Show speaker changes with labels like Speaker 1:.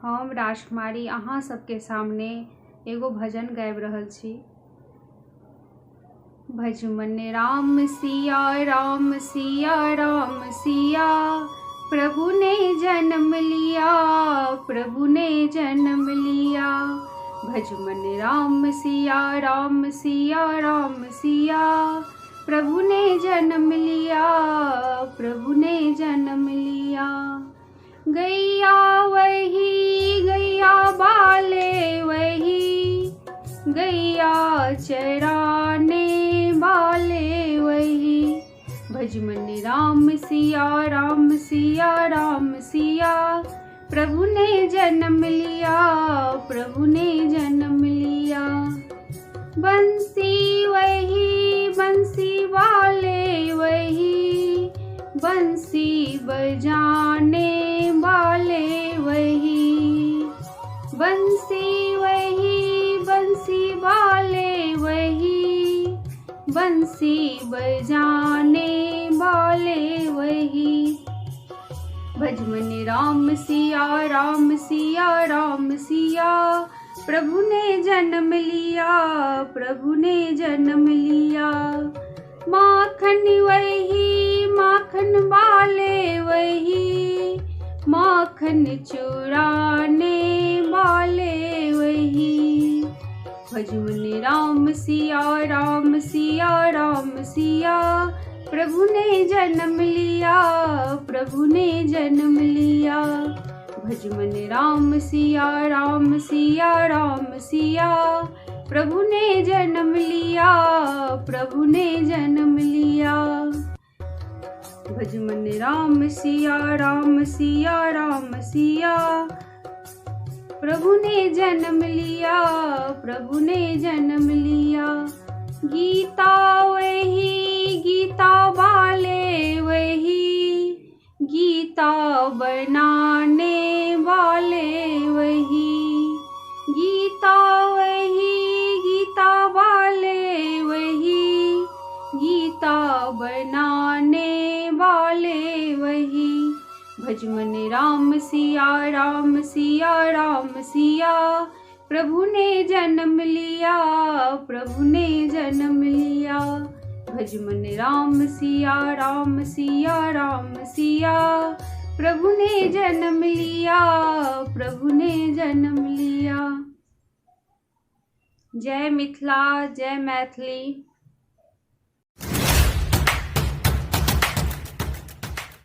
Speaker 1: हम राजकुमारी अहाँ सबके सामने एगो भजन गाबि रहल छी। भजमन राम सिया राम सिया राम सिया, प्रभु ने जन्म लिया, प्रभु ने जन्म लिया। भजमन राम सिया राम सिया राम सिया, प्रभु ने जन्म लिया, प्रभु ने जन्म लिया। गैया वही गैया बाले वही, गैया चराने वाले वही। भजमन राम सिया राम सिया राम सिया, प्रभु ने जन्म लिया, प्रभु ने जन्म लिया। बंसी वही बंसी वाले वही, बंसी बजाने वाले वही। बंसी वही बंसी वाले वही, बंसी बजाने वाले वही। भजमन राम सिया राम सिया राम सिया, प्रभु ने जन्म लिया, प्रभु ने जन्म लिया। माखन वही माखन वाले वही, माखन चुराने वाले वही। भजमन राम सिया राम सिया राम सिया, प्रभु ने जन्म लिया, प्रभु ने जन्म लिया। भजमन राम सिया राम सिया राम सिया, प्रभु ने जन्म लिया, प्रभु ने जन्म लिया। भजमन राम सिया राम सिया राम सिया, प्रभु ने जन्म लिया, प्रभु ने जन्म लिया। गीता वही गीता वाले वही, गीता बनाने वाले वही। गीता वही गीता वाले वही, गीता बनाने वाले वही। भजमन राम सिया राम सिया राम सिया, प्रभु ने जन्म लिया, प्रभु ने जन्म लिया। भजमन राम सिया राम सिया राम सिया, प्रभु ने जन्म लिया, प्रभु ने जन्म लिया। जय मिथिला, जय मैथिली।